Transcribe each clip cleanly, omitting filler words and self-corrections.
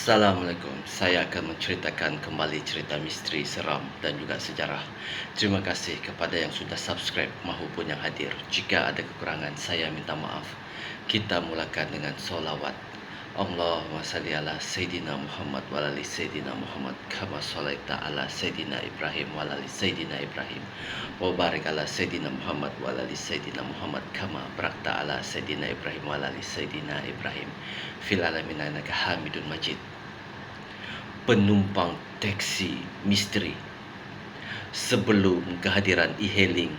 Assalamualaikum. Saya akan menceritakan kembali cerita misteri seram dan juga sejarah. Terima kasih kepada yang sudah subscribe maupun yang hadir. Jika ada kekurangan, saya minta maaf. Kita mulakan dengan solawat. Allahumma salli ala Sayyidina Muhammad wa ala Sayyidina Muhammad kama shalaita ala Sayyidina Ibrahim wa ala Sayyidina Ibrahim wa barik ala Sayyidina Muhammad wa ala Sayyidina Muhammad kama barakta ala Sayyidina Ibrahim wa ala Sayyidina Ibrahim fil alamin innaka Hamidun Majid. Penumpang teksi misteri. Sebelum kehadiran e-hailing,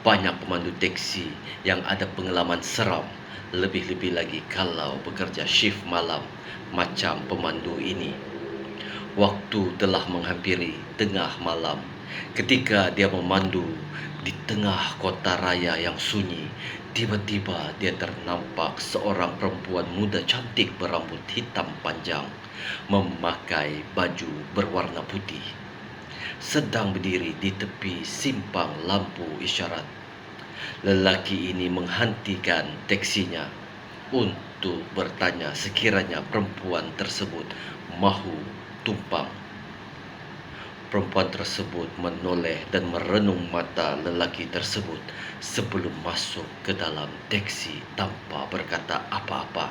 banyak pemandu teksi yang ada pengalaman seram, lebih-lebih lagi kalau bekerja shift malam macam pemandu ini. Waktu telah menghampiri tengah malam ketika dia memandu di tengah kota raya yang sunyi. Tiba-tiba dia ternampak seorang perempuan muda cantik berambut hitam panjang, memakai baju berwarna putih, sedang berdiri di tepi simpang lampu isyarat. Lelaki ini menghentikan teksinya untuk bertanya sekiranya perempuan tersebut mahu tumpang. Perempuan tersebut menoleh dan merenung mata lelaki tersebut sebelum masuk ke dalam teksi tanpa berkata apa-apa.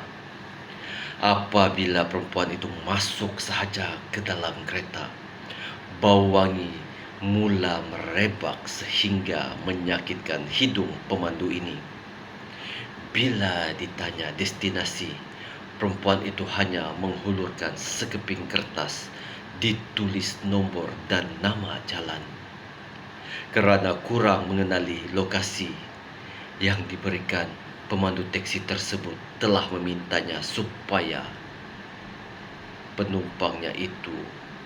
Apabila perempuan itu masuk sahaja ke dalam kereta, bau wangi mula merebak sehingga menyakitkan hidung pemandu ini. Bila ditanya destinasi, perempuan itu hanya menghulurkan sekeping kertas ditulis nombor dan nama jalan. Kerana kurang mengenali lokasi yang diberikan, pemandu teksi tersebut telah memintanya supaya penumpangnya itu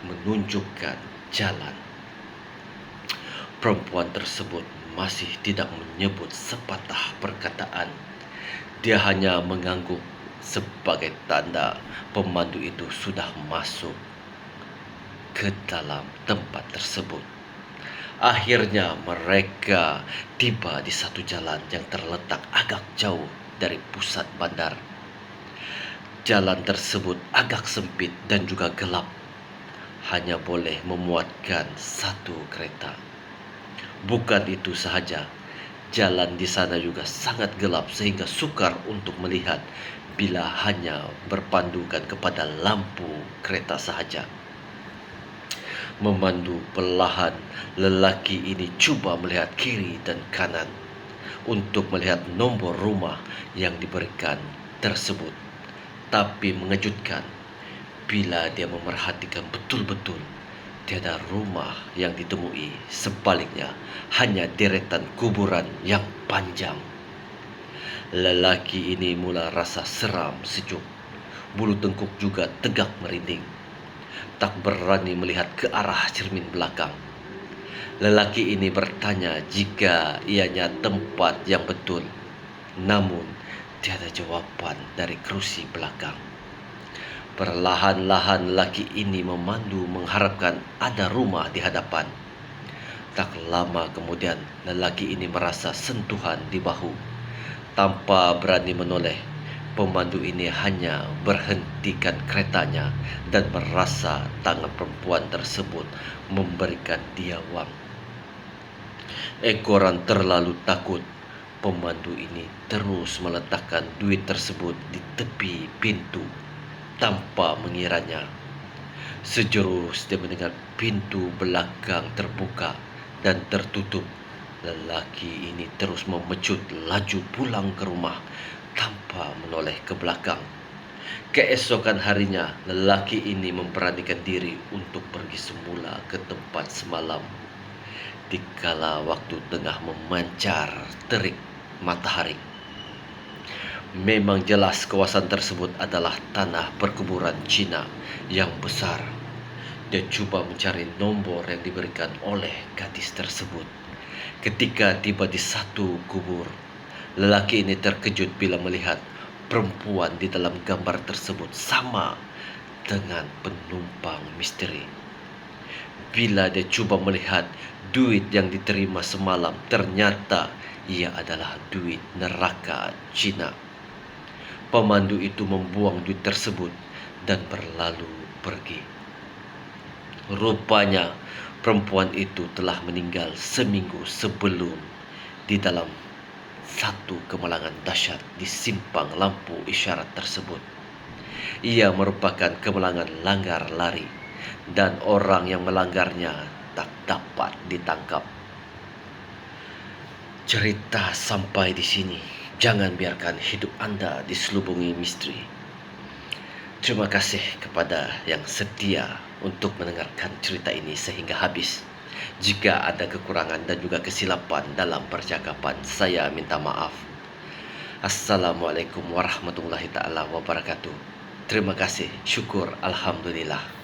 menunjukkan jalan. Perempuan tersebut masih tidak menyebut sepatah perkataan. Dia hanya mengangguk sebagai tanda pemandu itu sudah masuk ke dalam tempat tersebut. Akhirnya mereka tiba di satu jalan yang terletak agak jauh dari pusat bandar. Jalan tersebut agak sempit dan juga gelap, hanya boleh memuatkan satu kereta. Bukan itu sahaja, jalan di sana juga sangat gelap sehingga sukar untuk melihat bila hanya berpandukan kepada lampu kereta sahaja. Memandu perlahan, lelaki ini cuba melihat kiri dan kanan untuk melihat nombor rumah yang diberikan tersebut. Tapi mengejutkan, bila dia memerhatikan betul-betul, tiada rumah yang ditemui. Sebaliknya, hanya deretan kuburan yang panjang. Lelaki ini mula rasa seram sejuk. Bulu tengkuk juga tegak merinding. Tak berani melihat ke arah cermin belakang. Lelaki ini bertanya jika ianya tempat yang betul. Namun, tiada jawaban dari kerusi belakang. Perlahan-lahan lelaki ini memandu mengharapkan ada rumah di hadapan. Tak lama kemudian, lelaki ini merasa sentuhan di bahu. Tanpa berani menoleh, pemandu ini hanya berhentikan keretanya dan merasa tangan perempuan tersebut memberikan dia wang. Ekoran terlalu takut, pemandu ini terus meletakkan duit tersebut di tepi pintu tanpa mengiranya. Sejurus dia mendengar pintu belakang terbuka dan tertutup. Lelaki ini terus memecut laju pulang ke rumah tanpa menoleh ke belakang. Keesokan harinya, lelaki ini memberanikan diri untuk pergi semula ke tempat semalam. Dikala waktu tengah memancar terik matahari. Memang jelas kawasan tersebut adalah tanah perkuburan Cina yang besar. Dia cuba mencari nombor yang diberikan oleh gadis tersebut. Ketika tiba di satu kubur, lelaki ini terkejut bila melihat perempuan di dalam gambar tersebut sama dengan penumpang misteri. Bila dia cuba melihat duit yang diterima semalam, ternyata ia adalah duit neraka Cina. Pemandu itu membuang duit tersebut dan berlalu pergi. Rupanya perempuan itu telah meninggal seminggu sebelum di dalam satu kemalangan dahsyat di simpang lampu isyarat tersebut. Ia merupakan kemalangan langgar lari dan orang yang melanggarnya tak dapat ditangkap. Cerita sampai di sini. Jangan biarkan hidup Anda diselubungi misteri. Terima kasih kepada yang setia untuk mendengarkan cerita ini sehingga habis. Jika ada kekurangan dan juga kesilapan dalam percakapan, saya minta maaf. Assalamualaikum warahmatullahi taala wabarakatuh. Terima kasih, syukur, alhamdulillah.